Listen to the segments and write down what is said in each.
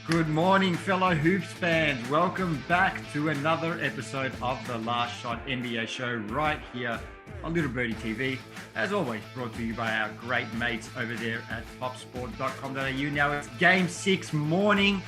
Good morning, fellow Hoops fans. Welcome back to another episode of the Last Shot NBA show right here on Little Birdie TV. As always, brought to you by our great mates over there at topsport.com.au. Now it's Game 6 morning.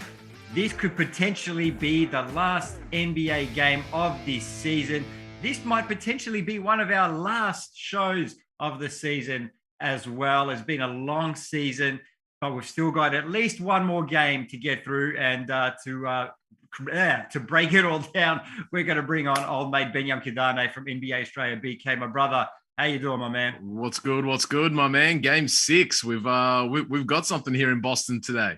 This could potentially be the last NBA game of this season. This might potentially be one of our last shows of the season as well. It's been a long season, but we've still got at least one more game to get through. And to break it all down, we're going to bring on old mate Benyam Kidane from NBA Australia. BK, my brother, how you doing, my man? What's good, my man? Game 6. We've got something here in Boston today.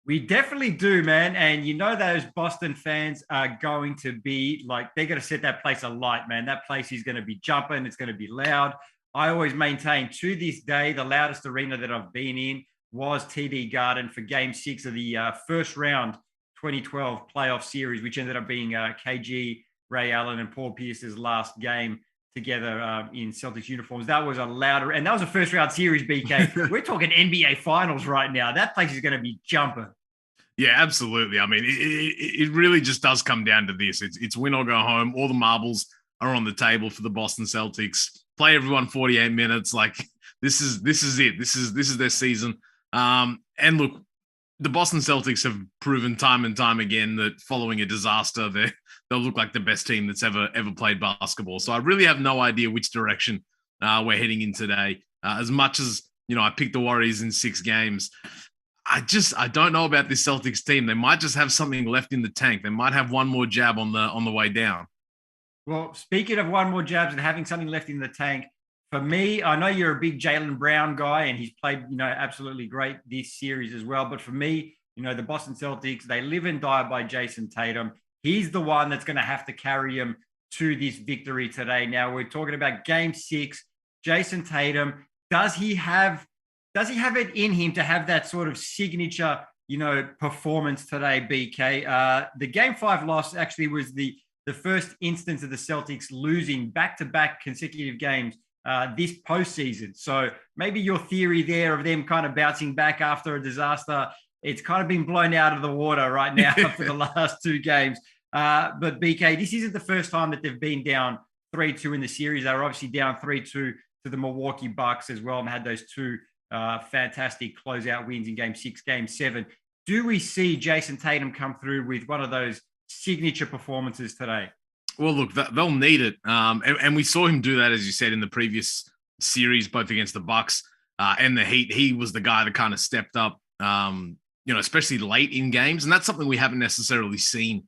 We definitely do, man. And you know those Boston fans are going to be like, they're going to set that place alight, man. That place is going to be jumping. It's going to be loud. I always maintain to this day, the loudest arena that I've been in was TD Garden for Game 6 of the first round 2012 playoff series, which ended up being KG, Ray Allen, and Paul Pierce's last game together in Celtics uniforms. That was a louder, and that was a first round series, BK. We're talking NBA finals right now. That place is going to be jumping. Yeah, absolutely. I mean, it really just does come down to this. It's win or go home. All the marbles are on the table for the Boston Celtics. Play everyone 48 minutes. Like this is it. This is their season. And look, the Boston Celtics have proven time and time again that following a disaster, they'll look like the best team that's ever played basketball. So I really have no idea which direction we're heading in today. As much as, you know, I picked the Warriors in 6 games, I don't know about this Celtics team. They might just have something left in the tank. They might have one more jab on the way down. Well, speaking of one more jabs and having something left in the tank, for me, I know you're a big Jaylen Brown guy, and he's played, you know, absolutely great this series as well. But for me, you know, the Boston Celtics, they live and die by Jayson Tatum. He's the one that's going to have to carry him to this victory today. Now, we're talking about Game 6. Jayson Tatum, does he have it in him to have that sort of signature, you know, performance today, BK? The Game 5 loss actually was the first instance of the Celtics losing back-to-back consecutive games this postseason. So maybe your theory there of them kind of bouncing back after a disaster, it's kind of been blown out of the water right now for the last 2 games. But BK, this isn't the first time that they've been down 3-2 in the series. They were obviously down 3-2 to the Milwaukee Bucks as well and had those 2 fantastic closeout wins in Game 6, Game 7. Do we see Jayson Tatum come through with one of those signature performances today? Well, look, they'll need it. And we saw him do that, as you said, in the previous series, both against the Bucks and the Heat. He was the guy that kind of stepped up, you know, especially late in games. And that's something we haven't necessarily seen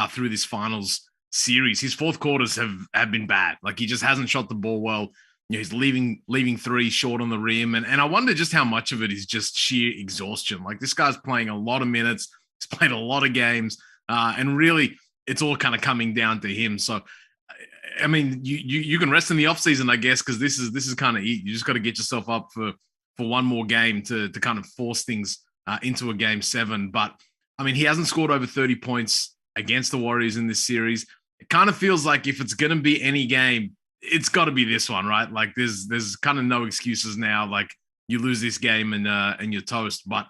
through this finals series. His fourth quarters have been bad. Like, he just hasn't shot the ball well. You know, he's leaving 3 short on the rim. And I wonder just how much of it is just sheer exhaustion. Like, this guy's playing a lot of minutes. He's played a lot of games. And really, it's all kind of coming down to him. So, I mean, you can rest in the offseason, I guess, because this is kind of it. You just got to get yourself up for one more game to kind of force things into a Game 7. But, I mean, he hasn't scored over 30 points against the Warriors in this series. It kind of feels like if it's going to be any game, it's got to be this one, right? Like, there's kind of no excuses now. Like, you lose this game and you're toast. But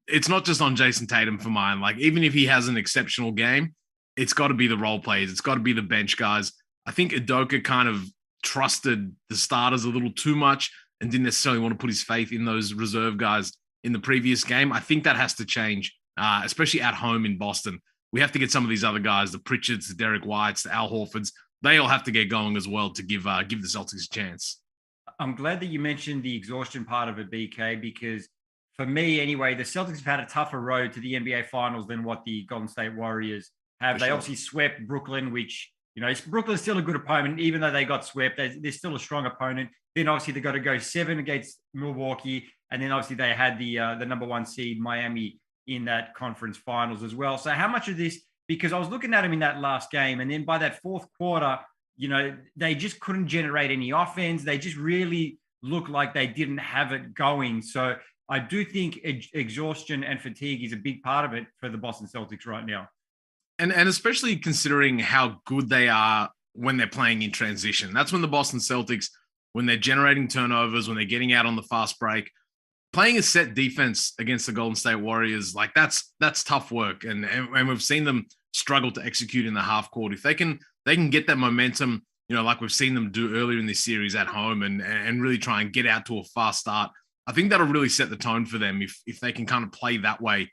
it's not just on Jayson Tatum for mine. Like, even if he has an exceptional game, it's got to be the role players. It's got to be the bench guys. I think Udoka kind of trusted the starters a little too much and didn't necessarily want to put his faith in those reserve guys in the previous game. I think that has to change, especially at home in Boston. We have to get some of these other guys, the Pritchards, the Derek Whites, the Al Horfords. They all have to get going as well to give the Celtics a chance. I'm glad that you mentioned the exhaustion part of it, BK, because for me anyway, the Celtics have had a tougher road to the NBA Finals than what the Golden State Warriors have. They obviously swept Brooklyn, which, you know, Brooklyn's still a good opponent, even though they got swept. They're still a strong opponent. Then obviously they got to go 7 against Milwaukee, and then obviously they had the number 1 seed Miami in that conference finals as well. So how much of this, because I was looking at them in that last game, and then by that fourth quarter, you know, they just couldn't generate any offense. They just really looked like they didn't have it going. So I do think exhaustion and fatigue is a big part of it for the Boston Celtics right now. And especially considering how good they are when they're playing in transition. That's when the Boston Celtics, when they're generating turnovers, when they're getting out on the fast break, playing a set defense against the Golden State Warriors, like that's tough work. And we've seen them struggle to execute in the half court. If they can get that momentum, like we've seen them do earlier in this series at home and really try and get out to a fast start, I think that'll really set the tone for them if they can kind of play that way.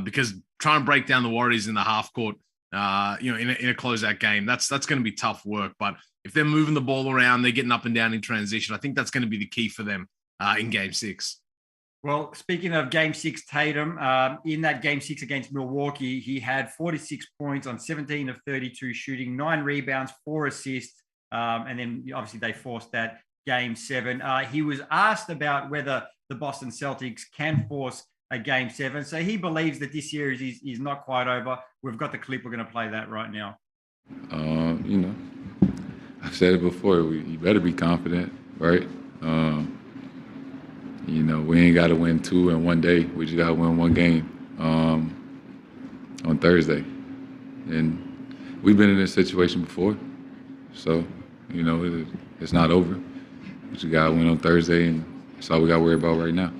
Because trying to break down the Warriors in the half court, in a closeout game, that's going to be tough work. But if they're moving the ball around, they're getting up and down in transition, I think that's going to be the key for them in Game 6. Well, speaking of Game 6, Tatum, in that Game 6 against Milwaukee, he had 46 points on 17 of 32 shooting, 9 rebounds, 4 assists, and then obviously they forced that Game 7. He was asked about whether the Boston Celtics can force a Game 7. So he believes that this series is not quite over. We've got the clip. We're going to play that right now. I've said it before. You better be confident, right? We ain't got to win 2 in one day. We just got to win 1 game on Thursday. And we've been in this situation before. So, it's not over. We just got to win on Thursday, and that's all we got to worry about right now.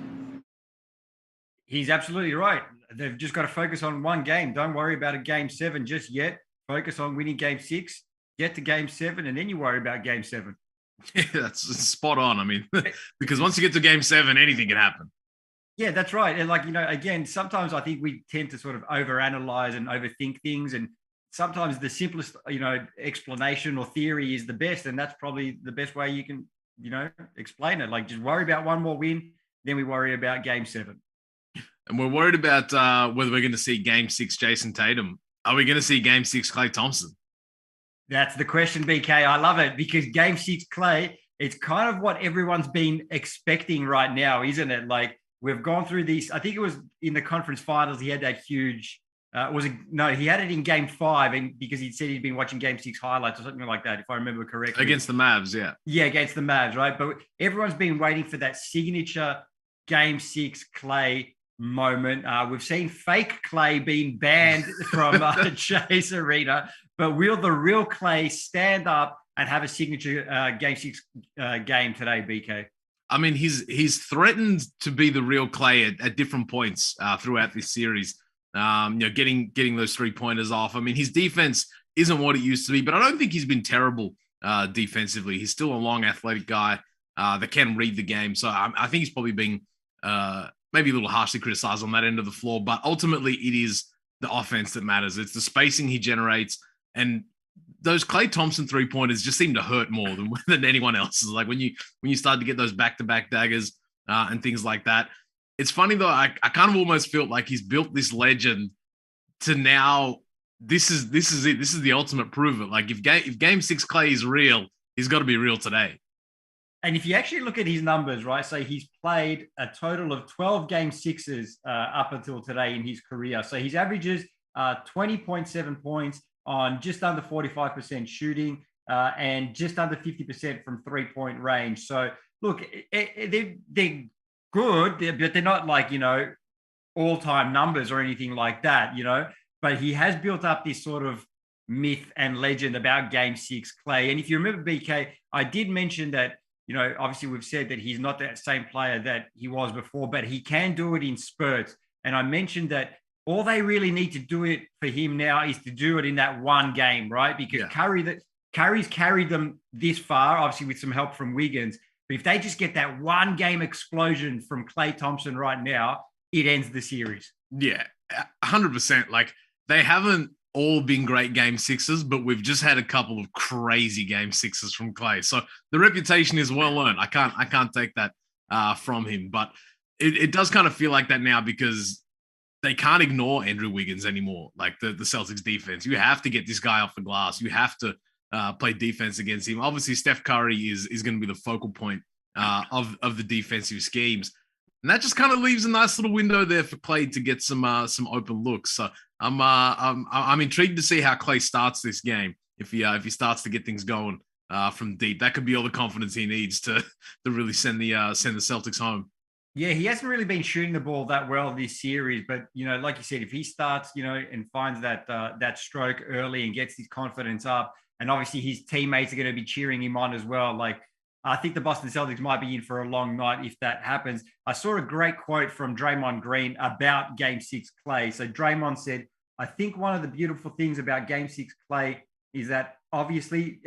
He's absolutely right. They've just got to focus on 1 game. Don't worry about a Game 7 just yet. Focus on winning Game 6, get to Game 7, and then you worry about Game 7. Yeah, that's spot on. I mean, because once you get to Game 7, anything can happen. Yeah, that's right. And again, sometimes I think we tend to sort of overanalyze and overthink things. And sometimes the simplest, explanation or theory is the best. And that's probably the best way you can, explain it. Like, just worry about 1 more win, then we worry about Game 7. And we're worried about whether we're going to see Game 6 Jayson Tatum. Are we going to see Game 6 Klay Thompson? That's the question, BK. I love it because Game 6 Klay, it's kind of what everyone's been expecting right now, isn't it? Like, we've gone through these. I think it was in the conference finals. He had that huge. He had it in Game 5, and because he said he'd been watching Game 6 highlights or something like that, if I remember correctly. Against the Mavs, yeah. Yeah, against the Mavs, right? But everyone's been waiting for that signature Game 6 Klay moment. We've seen fake Klay being banned from Chase Arena, but will the real Klay stand up and have a signature Game 6 game today, BK? I mean, he's threatened to be the real Klay at different points throughout this series. Getting those 3-pointers off. I mean, his defense isn't what it used to be, but I don't think he's been terrible defensively. He's still a long, athletic guy that can read the game. So I think he's probably being maybe a little harshly criticized on that end of the floor, but ultimately it is the offense that matters. It's the spacing he generates, and those Klay Thompson 3-pointers just seem to hurt more than anyone else's. Like when you start to get those back-to-back daggers and things like that. It's funny though. I kind of almost feel like he's built this legend to now. This is it. This is the ultimate proof it. Like if Game 6 Klay is real, he's got to be real today. And if you actually look at his numbers, right? So he's played a total of 12 Game 6s up until today in his career. So his averages 20.7 points on just under 45% shooting and just under 50% from 3-point range. So look, they're good, but they're not like, all-time numbers or anything like that, But he has built up this sort of myth and legend about Game 6 Klay. And if you remember, BK, I did mention that, obviously we've said that he's not that same player that he was before, but he can do it in spurts. And I mentioned that all they really need to do it for him now is to do it in that 1 game, right? Because Curry's carried them this far, obviously with some help from Wiggins. But if they just get that 1 game explosion from Klay Thompson right now, it ends the series. Yeah, 100%. Like, they haven't all been great Game 6s, but we've just had a couple of crazy Game 6s from Klay. So the reputation is well earned. I can't take that from him. But it does kind of feel like that now because they can't ignore Andrew Wiggins anymore, like the Celtics defense. You have to get this guy off the glass. You have to play defense against him. Obviously, Steph Curry is going to be the focal point of the defensive schemes. And that just kind of leaves a nice little window there for Klay to get some open looks. So I'm intrigued to see how Klay starts this game. If he starts to get things going from deep, that could be all the confidence he needs to really send the Celtics home. Yeah, he hasn't really been shooting the ball that well this series, but like you said, if he starts, and finds that stroke early and gets his confidence up, and obviously his teammates are going to be cheering him on as well. Like, I think the Boston Celtics might be in for a long night if that happens. I saw a great quote from Draymond Green about Game 6 Klay. So Draymond said, "I think one of the beautiful things about Game 6 Klay is that obviously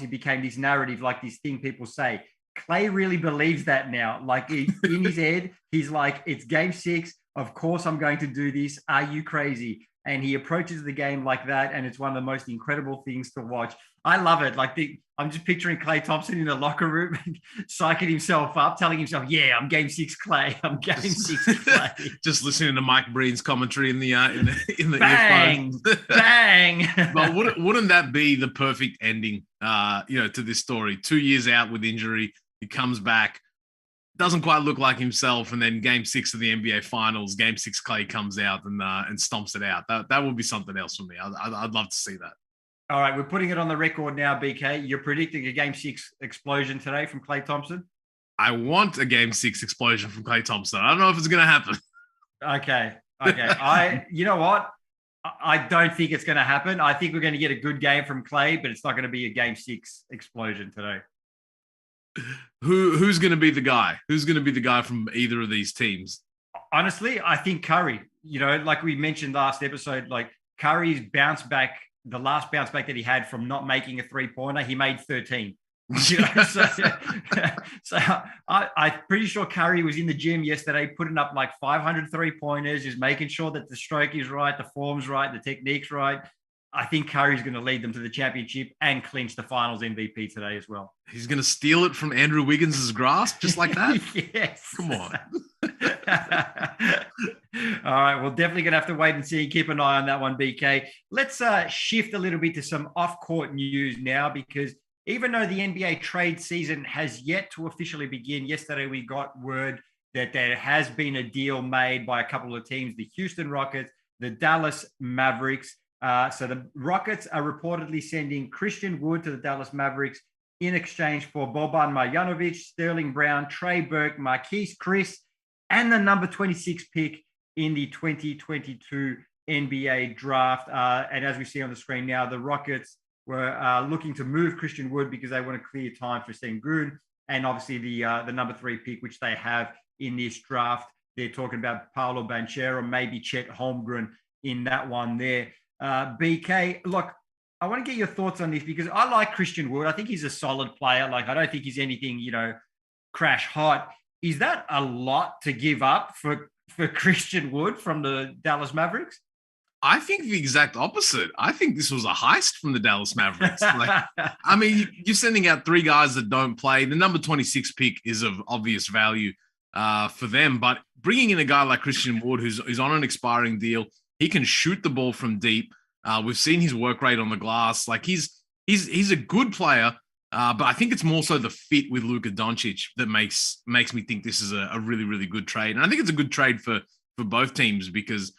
became this narrative, like this thing people say. Klay really believes that now. Like in his head, he's like, it's Game 6. Of course, I'm going to do this. Are you crazy?" And he approaches the game like that, and it's one of the most incredible things to watch. I love it. Like I'm just picturing Klay Thompson in the locker room, psyching himself up, telling himself, "Yeah, I'm Game 6 Klay. I'm Game 6 Klay." Just listening to Mike Breen's commentary in the bang, bang. But wouldn't that be the perfect ending? To this story. 2 years out with injury, he comes back, doesn't quite look like himself, and then Game 6 of the NBA Finals, Game 6 Klay comes out and stomps it out. That would be something else for me. I'd love to see that. All right, we're putting it on the record now, BK. You're predicting a Game 6 explosion today from Klay Thompson? I want a Game 6 explosion from Klay Thompson. I don't know if it's going to happen. Okay. You know what? I don't think it's going to happen. I think we're going to get a good game from Klay, but it's not going to be a Game 6 explosion today. Who's going to be the guy? Who's going to be the guy from either of these teams? Honestly, I think Curry. Like we mentioned last episode, like Curry's bounce back, the last bounce back that he had from not making a three-pointer, he made 13. So I'm pretty sure Curry was in the gym yesterday putting up like 500 three-pointers, just making sure that the stroke is right, the form's right, the technique's right. I think Curry's going to lead them to the championship and clinch the finals MVP today as well. He's going to steal it from Andrew Wiggins' grasp just like that? Yes. Come on. All right. We're definitely going to have to wait and see. Keep an eye on that one, BK. Let's shift a little bit to some off-court news now, because even though the NBA trade season has yet to officially begin, yesterday we got word that there has been a deal made by a couple of teams, the Houston Rockets, the Dallas Mavericks. So the Rockets are reportedly sending Christian Wood to the Dallas Mavericks in exchange for Boban Marjanovic, Sterling Brown, Trey Burke, Marquise Chris, and the number 26 pick in the 2022 NBA draft. And as we see on the screen now, the Rockets were looking to move Christian Wood because they want to clear time for Sengun, and obviously the number 3 pick, which they have in this draft. They're talking about Paolo Banchero, maybe Chet Holmgren in that one there. BK, look, I want to get your thoughts on this because I like Christian Wood. I think he's a solid player. Like, I don't think he's anything, crash hot. Is that a lot to give up for Christian Wood from the Dallas Mavericks? I think the exact opposite. I think this was a heist from the Dallas Mavericks. I mean, you're sending out 3 guys that don't play. The number 26 pick is of obvious value for them, but bringing in a guy like Christian Wood, who's on an expiring deal, he can shoot the ball from deep. We've seen his work rate on the glass. Like he's a good player, but I think it's more so the fit with Luka Doncic that makes me think this is a really, really good trade. And I think it's a good trade for both teams because,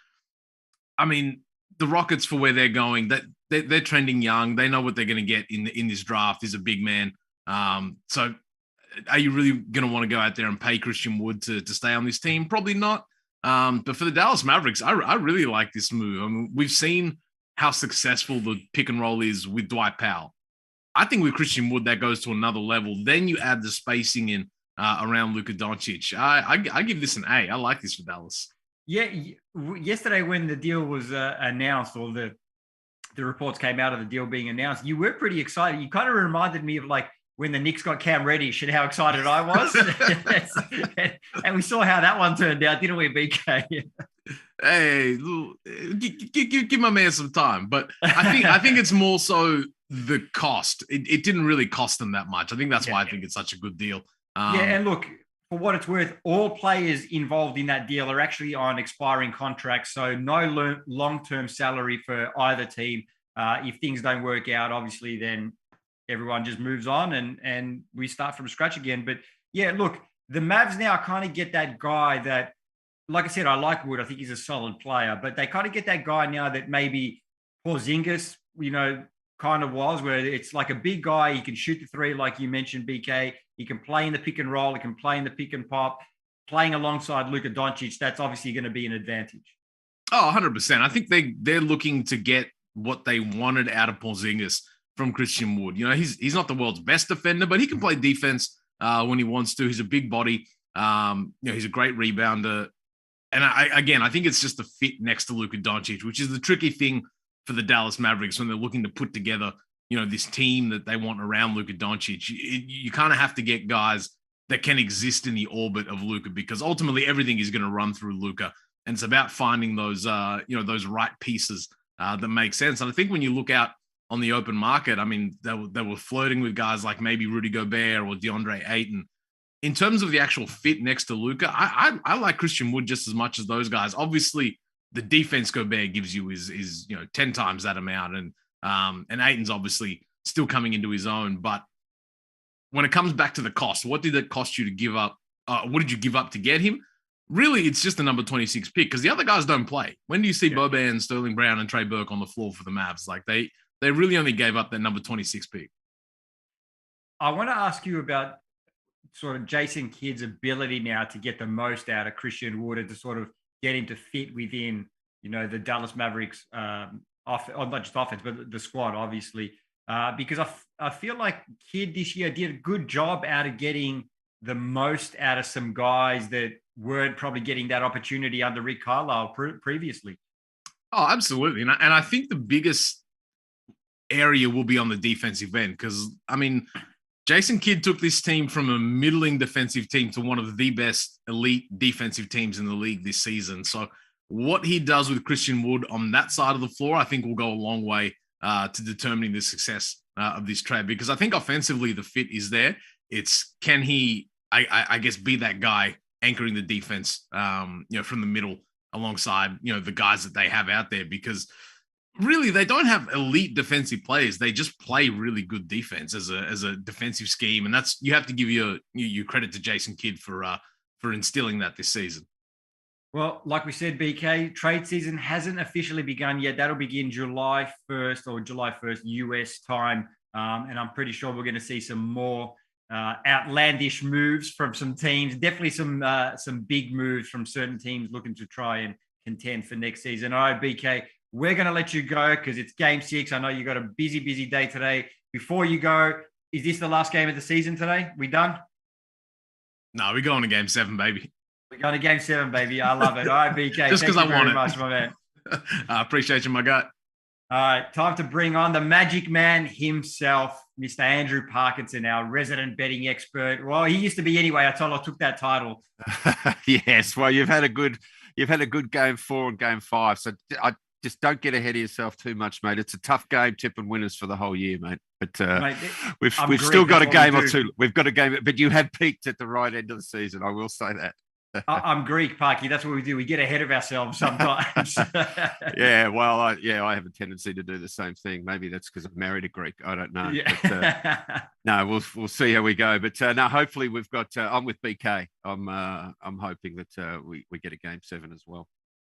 I mean, the Rockets, for where they're going, that they're trending young. They know what they're going to get in this draft. He's a big man. So are you really going to want to go out there and pay Christian Wood to stay on this team? Probably not. But for the Dallas Mavericks, I really like this move. I mean, we've seen how successful the pick and roll is with Dwight Powell. I think with Christian Wood, that goes to another level. Then you add the spacing in around Luka Doncic. I give this an A. I like this for Dallas. Yeah. Yesterday when the deal was announced, or the reports came out of the deal being announced, you were pretty excited. You kind of reminded me of like when the Knicks got Cam Reddish and how excited I was. And we saw how that one turned out, didn't we, BK? Hey, give my man some time. But I think it's more so the cost. It didn't really cost them that much. I think that's why I think it's such a good deal. And look, for what it's worth, all players involved in that deal are actually on expiring contracts, so no long-term salary for either team. If things don't work out, obviously, then everyone just moves on and we start from scratch again. But yeah, look, the Mavs now kind of get that guy that, like I said, I like Wood. I think he's a solid player, but they kind of get that guy now that maybe Porzingis, kind of was, where it's like a big guy. He can shoot the three, like you mentioned, BK. He can play in the pick and roll. He can play in the pick and pop. playing alongside Luka Doncic, that's obviously going to be an advantage. Oh, 100%. I think they're looking to get what they wanted out of Porzingis from Christian Wood. You know, he's not the world's best defender, but he can play defense when he wants to. He's a big body. You know, he's a great rebounder. And I think it's just the fit next to Luka Doncic, which is the tricky thing for the Dallas Mavericks when they're looking to put together, you know, this team that they want around Luka Doncic. You kind of have to get guys that can exist in the orbit of Luka, because ultimately everything is going to run through Luka. And it's about finding those, you know, those right pieces that make sense. And I think when you look out on the open market, I mean, they were flirting with guys like maybe Rudy Gobert or DeAndre Ayton. In terms of the actual fit next to Luka, I like Christian Wood just as much as those guys. Obviously, the defense Gobert gives you is you know 10 times that amount, and Ayton's obviously still coming into his own. But when it comes back to the cost, what did it cost you to give up? What did you give up to get him? Really, it's just the number 26 pick, because the other guys don't play. When do you see Boban, Sterling Brown, and Trey Burke on the floor for the Mavs? Like they really only gave up that number 26 pick. I want to ask you about sort of Jason Kidd's ability now to get the most out of Christian Wood and to sort of get him to fit within, you know, the Dallas Mavericks, not just offense, but the squad, obviously. Because I feel like Kidd this year did a good job out of getting the most out of some guys that weren't probably getting that opportunity under Rick Carlisle previously. Oh, absolutely. And I think the biggest area will be on the defensive end, because, I mean, Jason Kidd took this team from a middling defensive team to one of the best elite defensive teams in the league this season. So what he does with Christian Wood on that side of the floor, I think will go a long way to determining the success of this trade, because I think offensively the fit is there. It's can he, I guess, be that guy anchoring the defense, you know, from the middle alongside, you know, the guys that they have out there, because really they don't have elite defensive players. They just play really good defense as a defensive scheme. And that's, you have to give your credit to Jason Kidd for instilling that this season. Well, like we said, BK, trade season hasn't officially begun yet. That'll begin July 1st or July 1st US time. And I'm pretty sure we're going to see some more outlandish moves from some teams. Definitely some big moves from certain teams looking to try and contend for next season. All right, BK, we're going to let you go because it's game 6. I know you got a busy day today. Before you go, is this the last game of the season today? We done? No, we're going to game 7, baby. We're going to game 7, baby. I love it. All right, BK. Just because I want it. Much, my man. I appreciate you, my guy. All right, time to bring on the magic man himself, Mr. Andrew Parkinson, our resident betting expert. Well, he used to be anyway. I took that title. Yes. Well, you've had a good game 4 and game 5. So I just don't get ahead of yourself too much, mate. It's a tough game, tipping winners for the whole year, mate. But mate, we've still got a game or two. We've got a game, but you have peaked at the right end of the season. I will say that. I'm Greek, Parky. That's what we do. We get ahead of ourselves sometimes. Yeah, well, I have a tendency to do the same thing. Maybe that's because I'm married a Greek. I don't know. Yeah. But, no, we'll see how we go. But no, hopefully we've got. I'm with BK. I'm hoping that we get a game 7 as well.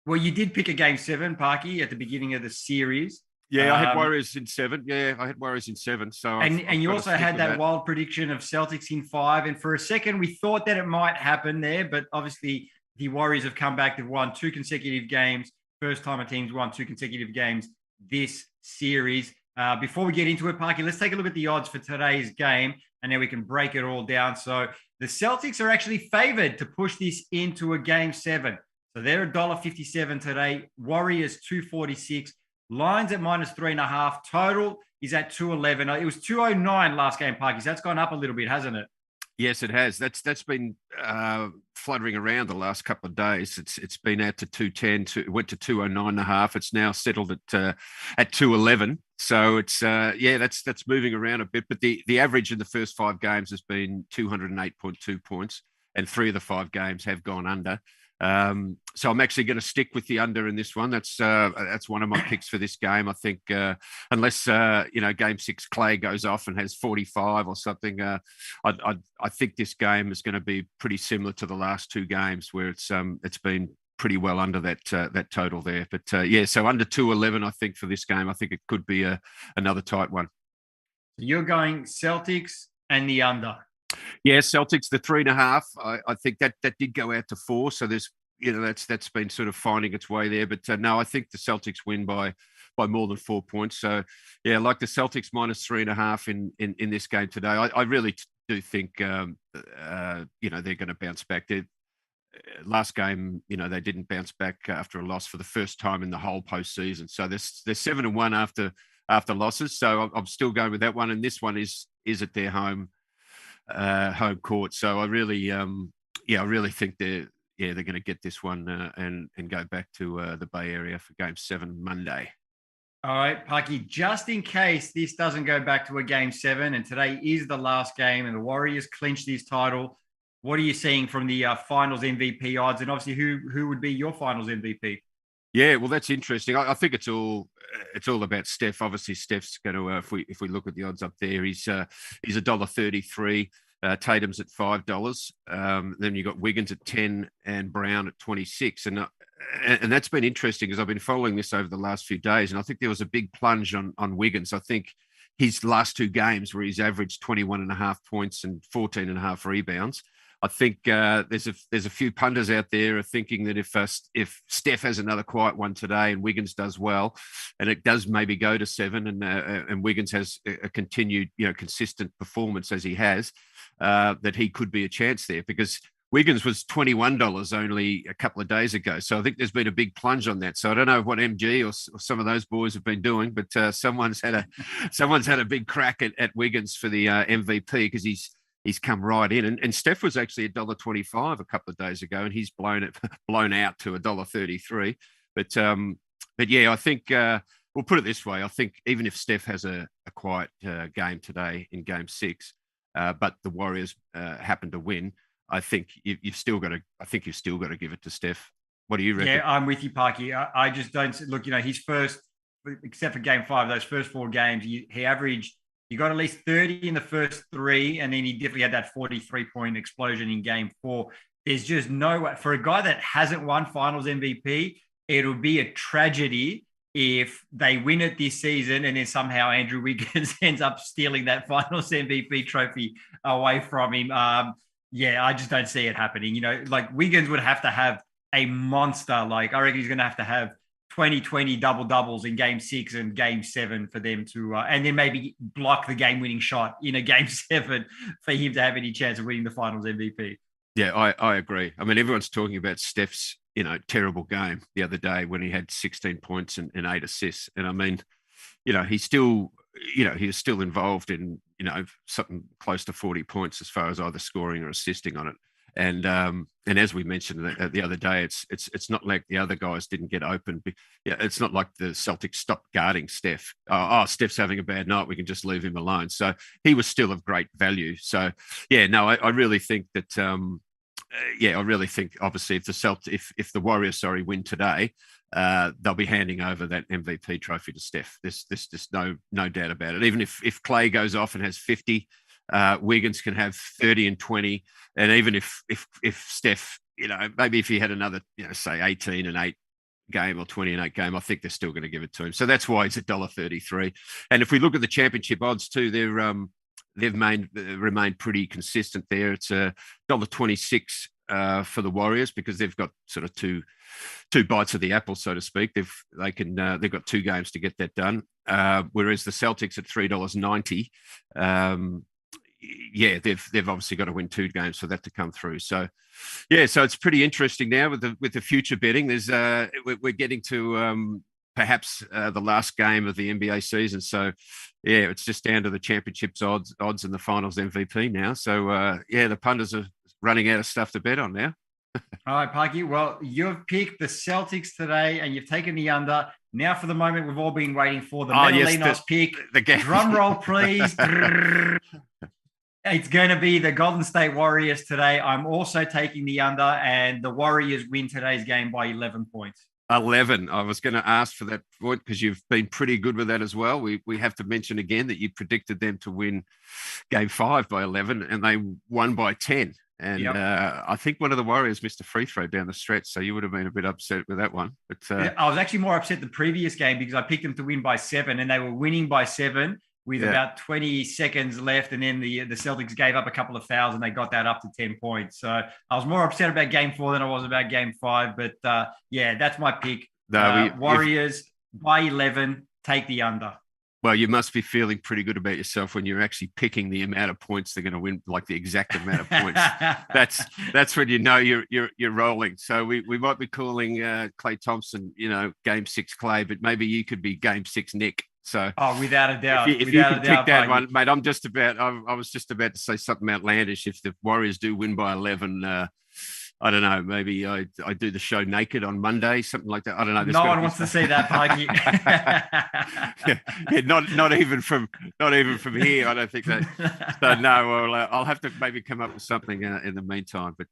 Well, you did pick a game 7, Parky, at the beginning of the series. Yeah, I had Warriors in 7. Yeah, I had Warriors in 7. So and you also had that wild prediction of Celtics in 5. And for a second, we thought that it might happen there, but obviously the Warriors have come back. They've won 2 consecutive games. First time a team's won 2 consecutive games this series. Before we get into it, Parky, let's take a look at the odds for today's game, and then we can break it all down. So the Celtics are actually favored to push this into a game 7. So they're $1.57 today. Warriors 246. Lines at -3.5. Total is at 211. It was 209 last game, Parky. So that's gone up a little bit, hasn't it? Yes, it has. That's been fluttering around the last couple of days. It's been out to 210. It went to 209.5. It's now settled at 211. So it's that's moving around a bit. But the average in the first 5 games has been 208.2 points, and 3 of the 5 games have gone under. So I'm actually going to stick with the under in this one. That's one of my picks for this game. I think unless game 6 Klay goes off and has 45 or something, I think this game is going to be pretty similar to the last 2 games where it's been pretty well under that total there. But so under 211, I think for this game, I think it could be another tight one. You're going Celtics and the under. Yeah, Celtics, the 3.5. I think that did go out to 4. So there's, that's been sort of finding its way there. But no, I think the Celtics win by more than 4 points. So yeah, like the Celtics minus 3.5 in this game today. I really do think they're going to bounce back. Last game, they didn't bounce back after a loss for the first time in the whole postseason. So they're 7-1 after losses. So I'm still going with that one. And this one is at their home court. So I really think they're going to get this one and go back to the Bay Area for Game 7 Monday. All right, Parky, just in case this doesn't go back to a Game 7, and today is the last game and the Warriors clinch this title, what are you seeing from the finals MVP odds? And obviously, who would be your finals MVP? Yeah, well, that's interesting. I think it's all about Steph. Obviously, Steph's going to, if we look at the odds up there, he's $1.33. Tatum's at $5. Then you got Wiggins at 10 and Brown at 26. And that's been interesting because I've been following this over the last few days. And I think there was a big plunge on Wiggins. I think his last 2 games where he's averaged 21.5 points and 14.5 rebounds. I think there's a few punters out there are thinking that if Steph has another quiet one today and Wiggins does well, and it does maybe go to 7, and Wiggins has a continued consistent performance as he has, that he could be a chance there because Wiggins was $21 only a couple of days ago. So I think there's been a big plunge on that. So I don't know what MG or some of those boys have been doing, but someone's had a big crack at Wiggins for the MVP because he's come right in. And Steph was actually $1.25 a couple of days ago, and he's blown out to $1.33. But yeah, I think we'll put it this way. I think even if Steph has a quiet game today in Game 6, but the Warriors happen to win, I think you've still got to give it to Steph. What do you reckon? Yeah, I'm with you, Parky. I just don't look. His first, except for Game 5, those first 4 games, he averaged. He got at least 30 in the first 3, and then he definitely had that 43-point explosion in Game 4. There's just no way for a guy that hasn't won Finals MVP. It'll be a tragedy if they win it this season and then somehow Andrew Wiggins ends up stealing that Finals MVP trophy away from him. I just don't see it happening. Like Wiggins would have to have a monster. Like I reckon he's going to have 20-20 double-doubles in Game 6 and Game 7 for them to, and then maybe block the game-winning shot in a Game 7 for him to have any chance of winning the Finals MVP. Yeah, I agree. I mean, everyone's talking about Steph's, terrible game the other day when he had 16 points and 8 assists. And I mean, he's still, he was still involved in, something close to 40 points as far as either scoring or assisting on it. And as we mentioned the other day, it's not like the other guys didn't get open. Yeah, it's not like the Celtics stopped guarding Steph. Steph's having a bad night, we can just leave him alone. So he was still of great value. So yeah, no, I really think that. I really think obviously if the Warriors win today, they'll be handing over that MVP trophy to Steph. There's just no doubt about it. Even if Klay goes off and has 50. Wiggins can have 30 and 20, and even if Steph, maybe if he had another, say 18 and 8 game or 20 and 8 game, I think they're still going to give it to him. So that's why he's $1.33. And if we look at the championship odds too, they've remained pretty consistent there. It's $1.26 for the Warriors because they've got sort of two bites of the apple, so to speak. They've got 2 games to get that done. Whereas the Celtics at $3.90. They've obviously got to win 2 games for that to come through. So, yeah, so it's pretty interesting now with the future betting. There's we're getting to perhaps the last game of the NBA season. So, yeah, it's just down to the championships odds and the finals MVP now. So, the punters are running out of stuff to bet on now. All right, Parky. Well, you've picked the Celtics today and you've taken the under. Now, for the moment, we've all been waiting for the Metalinos pick. The game. Drum roll, please. It's going to be the Golden State Warriors today. I'm also taking the under, and the Warriors win today's game by 11 points. 11. I was going to ask for that point because you've been pretty good with that as well. We have to mention again that you predicted them to win Game 5 by 11, and they won by 10. And yep. I think one of the Warriors missed a free throw down the stretch, so you would have been a bit upset with that one. But I was actually more upset the previous game because I picked them to win by 7, and they were winning by 7. with about 20 seconds left. And then the Celtics gave up a couple of fouls and they got that up to 10 points. So I was more upset about game 4 than I was about game 5. But that's my pick. Warriors by 11, take the under. Well, you must be feeling pretty good about yourself when you're actually picking the amount of points they're going to win, like the exact amount of points. That's when you know you're rolling. So we might be calling Klay Thompson, Game 6 Klay, but maybe you could be Game 6 Nick. So without a doubt, if you could pick that one, mate, I was just about to say something outlandish. If the Warriors do win by 11. I don't know. Maybe I do the show naked on Monday, something like that. I don't know. No one wants to see that, Parky. Not even from here. I don't think that. So no, well, I'll have to maybe come up with something in the meantime. But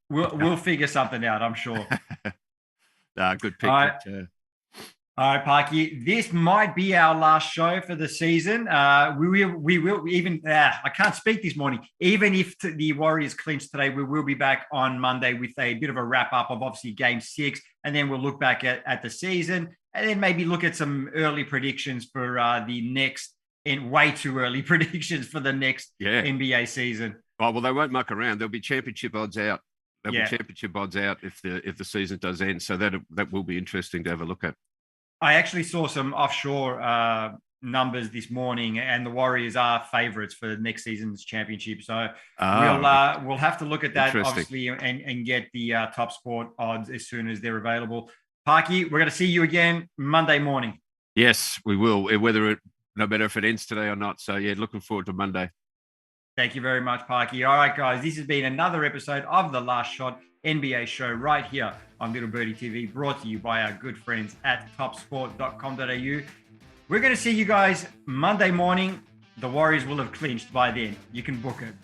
we'll figure something out, I'm sure. Good pick. All right, Parky. This might be our last show for the season. We will even. I can't speak this morning. Even if the Warriors clinch today, we will be back on Monday with a bit of a wrap up of obviously Game 6, and then we'll look back at the season, and then maybe look at some early predictions for the next. And way too early predictions for the next NBA season. Oh, well, they won't muck around. There'll be championship odds out. There'll be championship odds out if the season does end. So that will be interesting to have a look at. I actually saw some offshore numbers this morning, and the Warriors are favourites for next season's championship. So we'll have to look at that, obviously, and get the TopSport odds as soon as they're available. Parky, we're going to see you again Monday morning. Yes, we will. No matter if it ends today or not. So, looking forward to Monday. Thank you very much, Parky. All right, guys, this has been another episode of The Last Shot NBA show right here on Little Birdie TV, brought to you by our good friends at topsport.com.au. We're going to see you guys Monday morning. The Warriors will have clinched by then. You can book it.